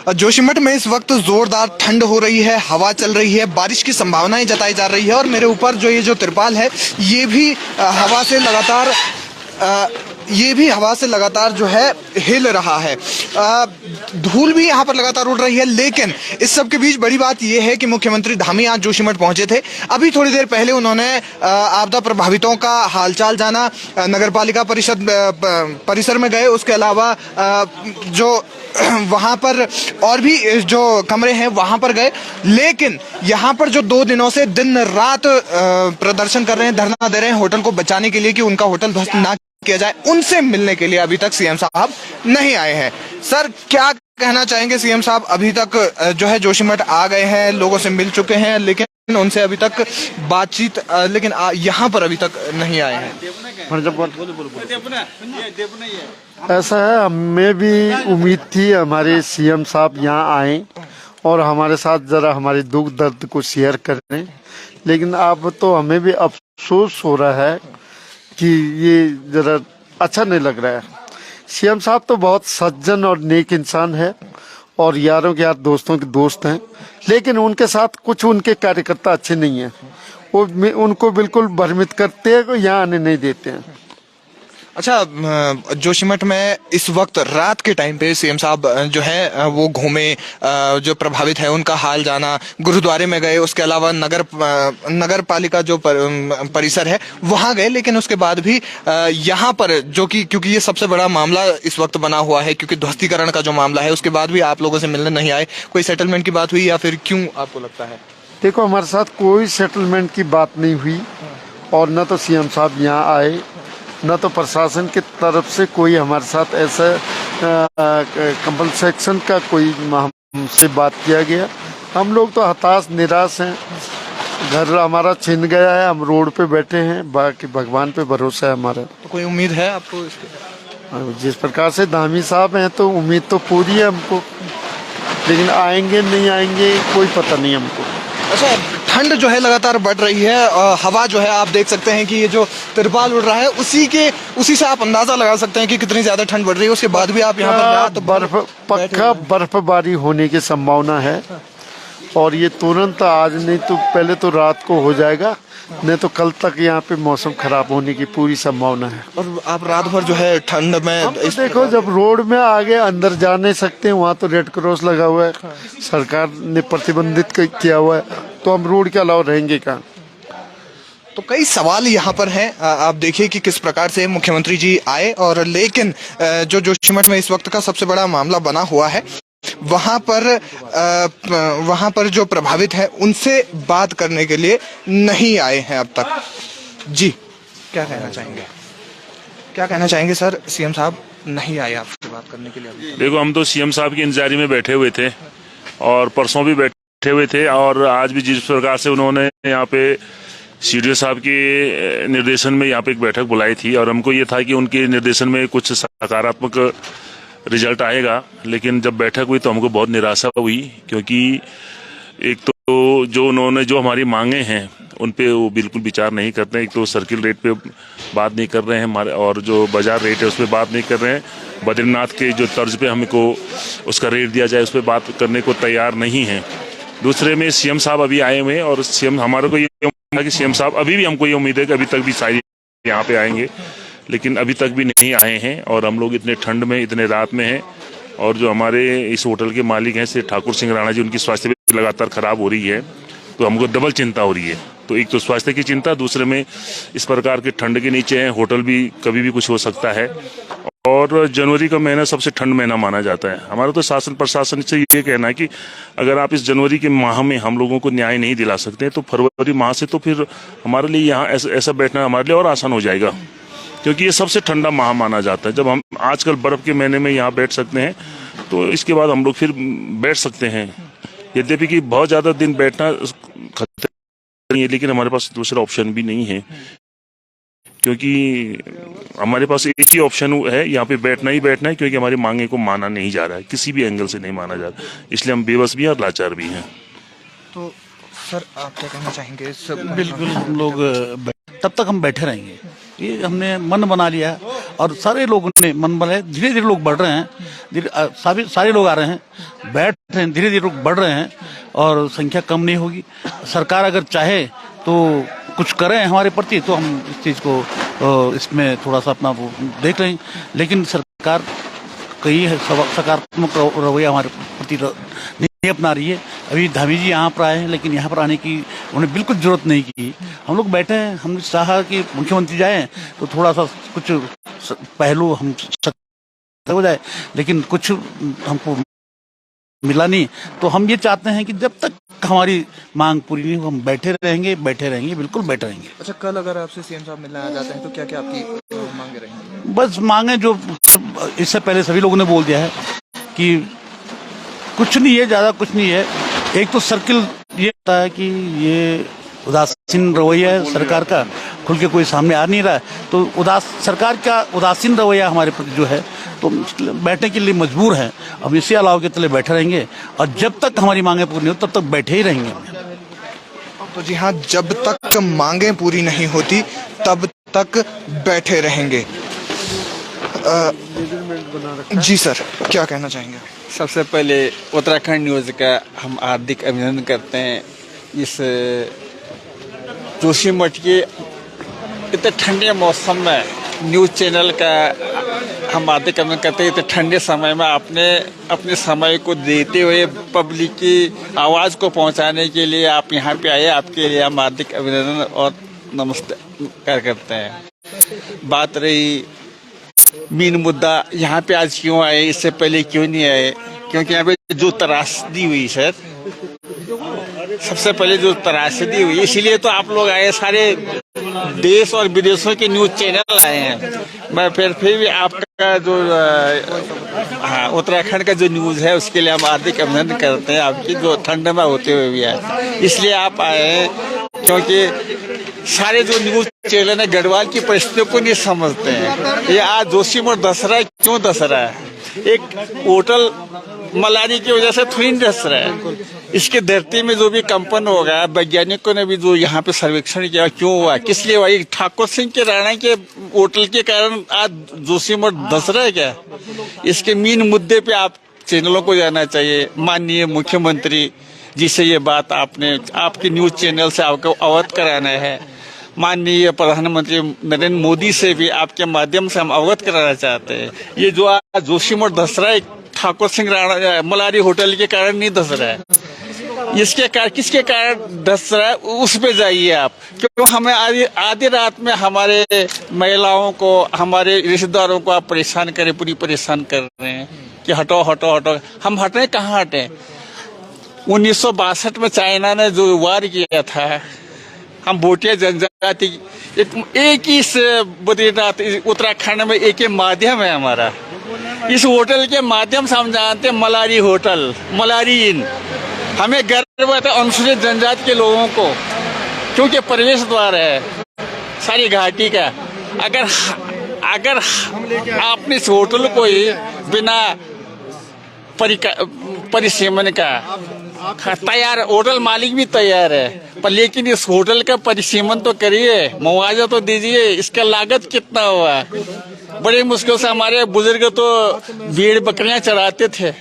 जोशीमठ में इस वक्त जोरदार ठंड हो रही है, हवा चल रही है, बारिश की संभावनाएं जताई जा रही है और मेरे ऊपर जो तिरपाल है ये भी हवा से लगातार जो है हिल रहा है। धूल भी यहाँ पर लगातार उड़ रही है, लेकिन इस सब के बीच बड़ी बात यह है कि मुख्यमंत्री धामी आज जोशीमठ पहुंचे थे। अभी थोड़ी देर पहले उन्होंने आपदा प्रभावितों का हालचाल जाना, नगरपालिका परिसर में गए। उसके अलावा जो वहां पर और भी जो कमरे हैं वहां पर गए, लेकिन यहाँ पर जो 2 दिनों से दिन रात प्रदर्शन कर रहे हैं, धरना दे रहे हैं होटल को बचाने के लिए कि उनका होटल ध्वस्त ना किया जाए, उनसे मिलने के लिए अभी तक सीएम साहब नहीं आए हैं। सर, क्या कहना चाहेंगे? सीएम साहब अभी तक जो है जोशीमठ आ गए हैं, लोगों से मिल चुके हैं, लेकिन उनसे अभी तक बातचीत लेकिन यहाँ पर अभी तक नहीं आए हैं। ऐसा है, हमें भी उम्मीद थी हमारे सीएम साहब यहाँ आए और हमारे साथ जरा हमारे दुख दर्द को शेयर करें, लेकिन अब तो हमें भी अफसोस हो रहा है कि ये जरा अच्छा नहीं लग रहा है। सीएम साहब तो बहुत सज्जन और नेक इंसान है और यारों के यार दोस्तों के दोस्त हैं, लेकिन उनके साथ कुछ उनके कार्यकर्ता अच्छे नहीं हैं। वो उनको बिल्कुल भ्रमित करते हैं, यहाँ आने नहीं देते हैं। अच्छा, जोशीमठ में इस वक्त रात के टाइम पे सीएम साहब जो है वो घूमे, जो प्रभावित है उनका हाल जाना, गुरुद्वारे में गए, उसके अलावा नगर पालिका जो परिसर है वहां गए, लेकिन उसके बाद भी यहाँ पर क्योंकि ये सबसे बड़ा मामला इस वक्त बना हुआ है, क्योंकि ध्वस्तीकरण का जो मामला है, उसके बाद भी आप लोगों से मिलने नहीं आए। कोई सेटलमेंट की बात हुई या फिर क्यों आपको लगता है? देखो, हमारे साथ कोई सेटलमेंट की बात नहीं हुई और न तो सीएम साहब यहाँ आए, न तो प्रशासन की तरफ से कोई हमारे साथ ऐसा कंपनसेशन का कोई हमसे बात किया गया। हम लोग तो हताश निराश हैं, घर हमारा छिन गया है, हम रोड पे बैठे हैं, बाकी भगवान पे भरोसा है हमारा। तो कोई उम्मीद है आपको इसके? जिस प्रकार से धामी साहब हैं तो उम्मीद तो पूरी है हमको, लेकिन आएंगे नहीं आएंगे कोई पता नहीं हमको। अच्छा, ठंड जो है लगातार बढ़ रही है, हवा जो है आप देख सकते हैं कि ये जो तिरपाल उड़ रहा है उसी से आप अंदाजा लगा सकते हैं कि कितनी ज्यादा ठंड बढ़ रही है। उसके बाद भी आप यहाँ पर पक्का बर्फबारी होने की संभावना है और ये तुरंत आज नहीं तो पहले तो रात को हो जाएगा, नहीं तो कल तक यहाँ पे मौसम खराब होने की पूरी संभावना है। और आप रात भर जो है ठंड में देखो, जब रोड में आगे अंदर जा नहीं सकते, वहाँ तो रेड क्रॉस लगा हुआ है, सरकार ने प्रतिबंधित किया हुआ है, तो हम रोड के अलावा रहेंगे कहाँ? तो कई सवाल यहाँ पर हैं। आप देखिए कि किस प्रकार से मुख्यमंत्री जी आए, और लेकिन जो जोशीमठ में इस वक्त का सबसे बड़ा मामला बना हुआ है वहां पर जो प्रभावित है उनसे बात करने के लिए नहीं आए हैं अब तक। जी, क्या कहना चाहेंगे सर? सीएम साहब नहीं आए आपसे बात करने के लिए? देखो, हम तो सीएम साहब की इंतजारी में बैठे हुए थे और परसों भी बैठे हुए थे और आज भी जिस प्रकार से उन्होंने यहाँ पे सीडीओ साहब के निर्देशन में यहाँ पे एक बैठक बुलाई थी और हमको ये था कि उनके निर्देशन में कुछ सकारात्मक रिजल्ट आएगा, लेकिन जब बैठक हुई तो हमको बहुत निराशा हुई, क्योंकि एक तो जो हमारी मांगे हैं उन पे वो बिल्कुल विचार नहीं करते हैं। एक तो सर्किल रेट पे बात नहीं कर रहे हैं हमारे, और जो बाजार रेट है उस पर बात नहीं कर रहे हैं। बद्रीनाथ के जो तर्ज पे हमको उसका रेट दिया जाए उस पर बात करने को तैयार नहीं है। दूसरे में सीएम साहब अभी आए हुए हैं और सीएम हमारे को ये उम्मीद है कि सीएम साहब अभी भी हमको ये उम्मीद है कि अभी तक भी शायद यहाँ पे आएंगे, लेकिन अभी तक भी नहीं आए हैं। और हम लोग इतने ठंड में, इतने रात में हैं, और जो हमारे इस होटल के मालिक हैं श्री ठाकुर सिंह राणा जी, उनकी स्वास्थ्य भी लगातार खराब हो रही है, तो हमको डबल चिंता हो रही है। तो एक तो स्वास्थ्य की चिंता, दूसरे में इस प्रकार के ठंड के नीचे हैं, होटल भी कभी भी कुछ हो सकता है। और जनवरी का महीना सबसे ठंड महीना माना जाता है। हमारा तो शासन प्रशासन से ये कहना है कि अगर आप इस जनवरी के माह में हम लोगों को न्याय नहीं दिला सकते तो फरवरी माह से तो फिर हमारे लिए यहाँ ऐसा बैठना हमारे लिए और आसान हो जाएगा, क्योंकि ये सबसे ठंडा माह माना जाता है। जब हम आजकल बर्फ के महीने में यहाँ बैठ सकते हैं तो इसके बाद हम लोग फिर बैठ सकते हैं। यद्यपि कि बहुत ज़्यादा दिन बैठना खतरा नहीं है, लेकिन हमारे पास दूसरा ऑप्शन भी नहीं है, क्योंकि हमारे पास एक ही ऑप्शन है, यहाँ पे बैठना ही बैठना है, क्योंकि हमारी मांगे को माना नहीं जा रहा है, किसी भी एंगल से नहीं माना जा रहा, इसलिए हम बेबस भी हैं और लाचार भी हैं। तो सर, आप क्या कहना चाहेंगे? बिल्कुल, हम लोग तब तक हम बैठे रहेंगे ये हमने मन बना लिया है और सारे लोगों ने मन बनाया। धीरे धीरे लोग बढ़ रहे हैं, सारे लोग आ रहे हैं, बैठ रहे हैं, धीरे धीरे लोग बढ़ रहे हैं और संख्या कम नहीं होगी। सरकार अगर चाहे तो कुछ करें हमारे प्रति तो हम इस चीज़ को इसमें थोड़ा सा अपना वो देख रहे हैं, लेकिन सरकार कई सकारात्मक रवैया हमारे प्रति नहीं अपना रही है। अभी धामी जी यहाँ पर आए हैं, लेकिन यहाँ पर आने की उन्हें बिल्कुल जरूरत नहीं की। हम लोग बैठे हैं, हमने चाहा कि मुख्यमंत्री जाए तो थोड़ा सा कुछ पहलू हम हो जाए, लेकिन कुछ हमको मिला नहीं। तो हम ये चाहते हैं कि जब तक हमारी मांग पूरी नहीं हो हम बैठे रहेंगे, बिल्कुल बैठे रहेंगे। अच्छा, कल अगर आपसे सीएम साहब मिलने आ जाते हैं तो क्या क्या आपकी मांगे रहेंगी? बस मांगे जो इससे पहले सभी लोगों ने बोल दिया है कि कुछ नहीं है, ज्यादा कुछ नहीं है। एक तो सर्किल ये होता है कि ये उदासीन रवैया है सरकार का, खुल के कोई सामने आ नहीं रहा है, तो सरकार का उदासीन रवैया हमारे प्रति जो है तो बैठने के लिए मजबूर है। अब इसी अलाव के तले बैठे रहेंगे और जब तक हमारी मांगे पूरी नहीं हो तब तक बैठे ही रहेंगे। तो जी हाँ, जब तक मांगे पूरी नहीं होती तब तक बैठे रहेंगे। जी सर, क्या कहना चाहेंगे? सबसे पहले उत्तराखंड न्यूज़ का हम हार्दिक अभिनंदन करते हैं। इस जोशीमठ के इतने ठंडे मौसम में न्यूज़ चैनल का हम हार्दिक अभिनंदन करते हैं। इतने ठंडे समय में आपने अपने समय को देते हुए पब्लिक की आवाज़ को पहुंचाने के लिए आप यहाँ पे आए, आपके लिए हम हार्दिक अभिनंदन और नमस्कार करते हैं। बात रही मेन मुद्दा, यहाँ पे आज क्यों आए, इससे पहले क्यों नहीं आए? क्योंकि यहाँ पे जो त्रासदी हुई सर, सबसे पहले जो त्रासदी हुई, इसीलिए तो आप लोग आए, सारे देश और विदेशों के न्यूज चैनल आए हैं। मैं फिर भी आपका जो हाँ उत्तराखंड का जो न्यूज़ है उसके लिए हम हार्दिक अभिनंदन करते हैं, आपकी जो ठंड में होते हुए भी आए। इसलिए आप आए हैं क्योंकि सारे जो न्यूज चैनल है गढ़वाल की परिस्थितियों को नहीं समझते हैं। ये आज जोशीमठ दस रहा है, क्यों दस रहा है? एक होटल मलारी की वजह से थोड़ी दस रहा है। इसके धरती में जो भी कंपन होगा, वैज्ञानिकों ने भी जो यहाँ पे सर्वेक्षण किया, क्यों हुआ, किस लिए हुआ? ठाकुर सिंह के राणा के होटल के कारण आज जोशीमठ दस रहा है क्या? इसके मेन मुद्दे पे आप चैनलों को जाना चाहिए। माननीय मुख्यमंत्री जी से ये बात आपने आपके न्यूज चैनल से आपको अवगत कराना है। माननीय प्रधानमंत्री नरेंद्र मोदी से भी आपके माध्यम से हम अवगत कराना चाहते हैं। ये जो आज जोशीमठ धस रहा है, ठाकुर सिंह राणा मलारी होटल के कारण नहीं धस रहा है। इसके कारण किसके कारण धस रहा है, उस पे जाइए आप। क्यों हमें आधी रात में हमारे महिलाओं को, हमारे रिश्तेदारों को आप परेशान करें, पूरी परेशान कर रहे हैं कि हटो हटो हटो। हम हट रहे, कहाँ हटे? 1962 में चाइना ने जो वार किया था, हम भोटिया जनजाति एक ही बद्रीनाथ उत्तराखंड में एक ही माध्यम है हमारा। इस होटल के माध्यम से हम जानते हैं मलारी होटल, मलारी इन। हमें गर्व है अनुसूचित जनजाति के लोगों को, क्योंकि प्रवेश द्वार है सारी घाटी का। अगर आपने इस होटल को ही बिना परिसीमन का तैयार, होटल मालिक भी तैयार है, पर लेकिन इस होटल का परिसीमन तो करिए, मुआवजा तो दीजिए। इसका लागत कितना हुआ? बड़ी मुश्किल से हमारे बुजुर्ग तो भेड़ बकरियां चराते थे।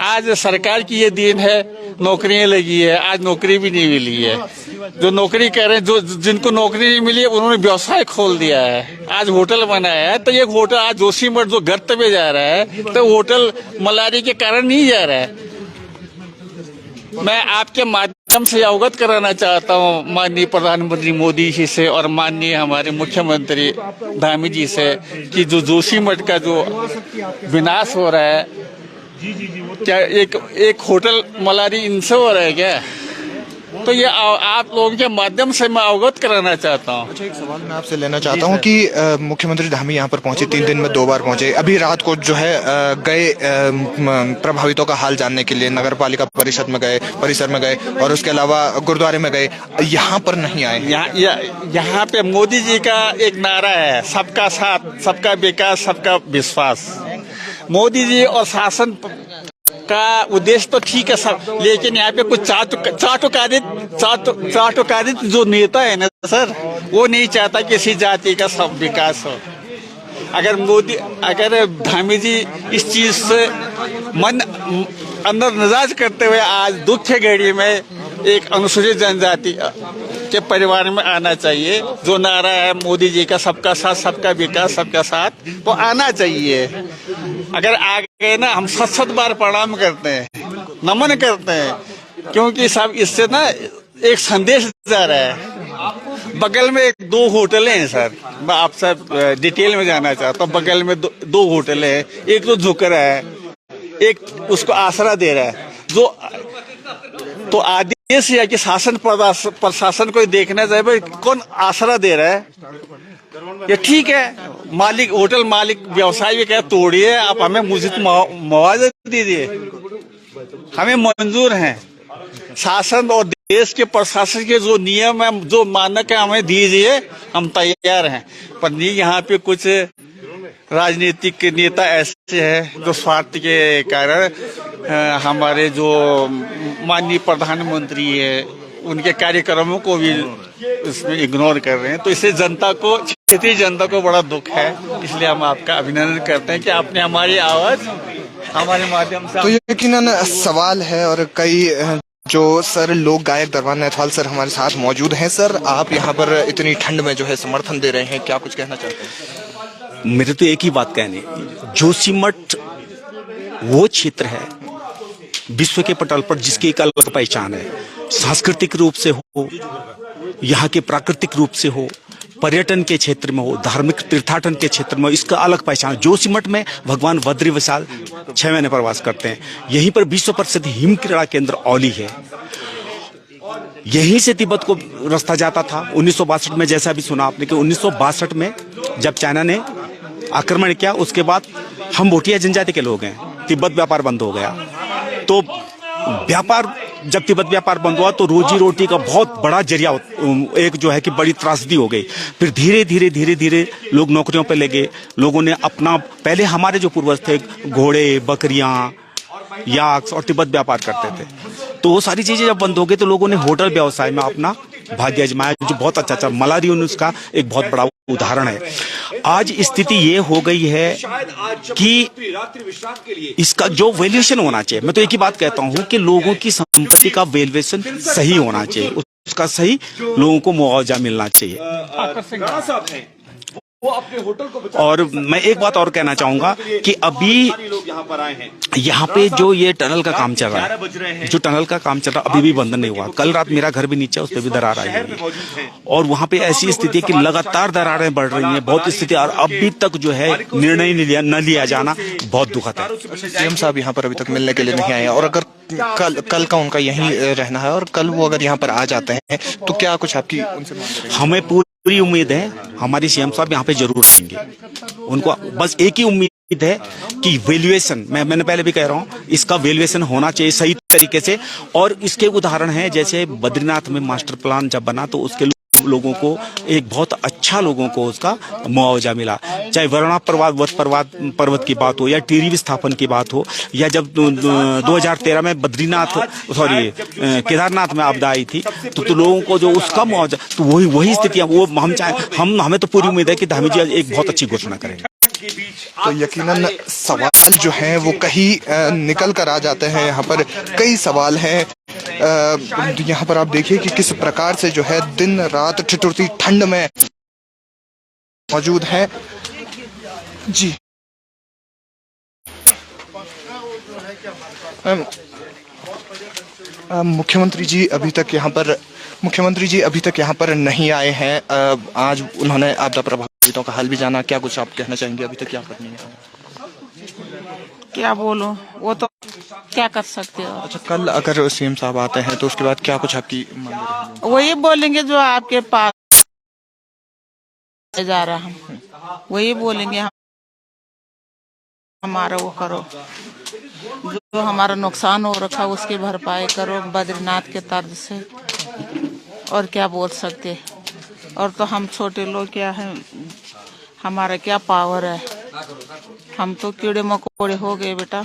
आज सरकार की ये दिन है, नौकरियां लगी है, आज नौकरी भी नहीं मिली है। जो नौकरी कर रहे हैं, जो जिनको नौकरी नहीं मिली है, उन्होंने व्यवसाय खोल दिया है, आज होटल बनाया है। तो ये होटल आज जोशीमठ जो गर्त में जा रहा है, तो होटल मलारी के कारण नहीं जा रहा है। मैं आपके माध्यम से अवगत कराना चाहता हूँ माननीय प्रधानमंत्री मोदी जी से और माननीय हमारे मुख्यमंत्री धामी जी से कि जो जोशीमठ का जो विनाश हो रहा है, क्या एक होटल मलारी इनसे हो रहा है क्या? तो ये आप लोगों के माध्यम से मैं अवगत कराना चाहता हूँ। अच्छा, एक सवाल मैं आपसे लेना चाहता हूँ कि मुख्यमंत्री धामी यहाँ पर पहुंचे, 3 दिन में 2 बार पहुंचे। अभी रात को जो है गए प्रभावितों का हाल जानने के लिए, नगर पालिका परिषद में गए, परिसर में गए, और उसके अलावा गुरुद्वारे में गए। यहाँ पर नहीं आए। यहाँ पे मोदी जी का एक नारा है, सबका साथ, सबका विकास, सबका विश्वास। मोदी जी और शासन का उद्देश्य तो ठीक है सब, लेकिन यहाँ पे कुछ चाटुकारित जो नेता है ना सर, वो नहीं चाहता किसी जाति का सब विकास हो। अगर धामी जी इस चीज से मन अंदर नजाज करते हुए आज दुख की घड़ी में एक अनुसूचित जनजाति के परिवार में आना चाहिए, जो नारा है मोदी जी का सबका साथ सबका विकास सबका साथ, तो आना चाहिए। अगर आ गए ना, हम 7 बार प्रणाम करते हैं, नमन करते हैं, क्योंकि सब इससे ना एक संदेश जा रहा है। बगल में 2 होटल हैं सर, मैं आपसे डिटेल में जाना चाहता हूँ। बगल में 2 होटल है, एक तो झुक रहा है, एक उसको आसरा दे रहा है। जो तो आदेश है कि शासन प्रशासन को देखना चाहिए भाई कौन आसरा दे रहा है। ये ठीक है, मालिक होटल मालिक व्यवसाय भी कहे तोड़िए, आप हमें मुझे मुआवजा दीजिए, हमें मंजूर है। शासन और देश के प्रशासन के जो नियम है, जो मानक है, हमें दीजिए, हम तैयार हैं। पर नहीं, यहाँ पे कुछ राजनीतिक नेता ऐसे हैं जो स्वार्थ के कारण हमारे जो माननीय प्रधानमंत्री है उनके कार्यक्रमों को भी इसमें इग्नोर कर रहे हैं। तो इससे जनता को, क्षेत्रीय जनता को बड़ा दुख है। इसलिए हम आपका अभिनंदन करते हैं कि आपने हमारी आवाज हमारे माध्यम से। तो यकीनन सवाल है, और कई जो सर लोक गायक दरबार नैथवाल सर हमारे साथ मौजूद हैं। सर, आप यहाँ पर इतनी ठंड में जो है समर्थन दे रहे हैं, क्या कुछ कहना चाहते हैं? मेरे तो एक ही बात कहनी, जोशीमठ वो क्षेत्र है विश्व के पटल पर जिसकी एक अलग पहचान है, सांस्कृतिक रूप से हो, यहाँ के प्राकृतिक रूप से हो, पर्यटन के क्षेत्र में हो, धार्मिक तीर्थाटन के क्षेत्र में हो, इसका अलग पहचान। जोशीमठ में भगवान बद्री विशाल 6 महीने प्रवास करते हैं। यहीं पर विश्व प्रसिद्ध हिम क्रीड़ा केंद्र औली है। यहीं से तिब्बत को रास्ता जाता था 1962 में, जैसा भी सुना आपने कि 1962 में जब चाइना ने आक्रमण किया, उसके बाद हम भोटिया जनजाति के लोग हैं, तिब्बत व्यापार बंद हो गया। तो व्यापार, जब तिब्बत व्यापार बंद हुआ तो रोजी रोटी का बहुत बड़ा जरिया एक जो है कि बड़ी त्रासदी हो गई। फिर धीरे धीरे लोग नौकरियों पे लगे। लोगों ने अपना, पहले हमारे जो पूर्वज थे घोड़े, बकरियां, याक और तिब्बत व्यापार करते थे। तो वो सारी चीजें जब बंद हो गई तो लोगों ने होटल व्यवसाय में अपना भाग्य आजमाया, जो बहुत अच्छा अच्छा। मलारियन उसका एक बहुत बड़ा उदाहरण है। आज स्थिति ये हो गई है कि इसका जो वैल्यूएशन होना चाहिए, मैं तो एक ही बात कहता हूं कि लोगों की संपत्ति का वैल्यूएशन सही होना चाहिए, उसका सही लोगों को मुआवजा मिलना चाहिए। और मैं एक बात और कहना चाहूंगा कि अभी यहाँ पे जो ये टनल का काम चल रहा है, जो टनल का काम चल रहा है अभी भी बंद नहीं हुआ। कल रात मेरा घर भी नीचे, उस पर भी दरार आई है, और वहाँ पे ऐसी स्थिति है कि लगातार दरारें बढ़ रही हैं, बहुत स्थिति, और अभी तक जो है निर्णय न लिया जाना बहुत दुखद है। सीएम साहब यहाँ पर अभी तक मिलने के लिए नहीं आए, और अगर कल का उनका यहीं रहना है और कल वो अगर यहाँ पर आ जाते हैं तो क्या कुछ आपकी उनसे मांग रहे हैं? हमें पूरी उम्मीद है हमारी सीएम साहब यहाँ पे जरूर रहेंगे। उनको बस एक ही उम्मीद है कि वैल्यूएशन, मैंने पहले भी कह रहा हूँ, इसका वैल्यूएशन होना चाहिए सही तरीके से। और इसके उदाहरण है, जैसे बद्रीनाथ में मास्टर प्लान जब बना तो उसके लोगों को एक बहुत अच्छा, लोगों को उसका मुआवजा मिला। चाहे वरुणा पर्वत की बात हो, या टीरी विस्थापन की बात हो, या जब 2013 में केदारनाथ में आपदा आई थी तो लोगों को जो उसका मुआवजा, तो वही स्थितियां वो हमें तो पूरी उम्मीद है कि धामी जी एक बहुत अच्छी घोषणा करेंगे। तो यकीनन सवाल जो हैं वो कहीं निकल कर आ जाते हैं। यहाँ पर कई सवाल हैं। यहाँ पर आप देखिए कि किस प्रकार से जो है दिन रात ठिठुरती ठंड में मौजूद है। जी मुख्यमंत्री जी अभी तक यहाँ पर नहीं आए हैं। आज उन्होंने आपदा प्रभावितों का हाल भी जाना। क्या कुछ आप कहना चाहेंगे? अभी तक क्या करनी है? क्या बोलूं, वो तो क्या कर सकते हो। अच्छा, कल अगर सीएम साहब आते हैं तो उसके बाद क्या कुछ आपकी मांग रहेंगी? वही बोलेंगे जो आपके पास जा रहा, हम वही बोलेंगे, हमारा वो करो, जो हमारा नुकसान हो रखा उसकी भरपाई करो बद्रीनाथ के तर्ज से। और क्या बोल सकते। और तो हम छोटे लोग क्या है, हमारा क्या पावर है, हम तो कीड़े मकोड़े हो गए बेटा।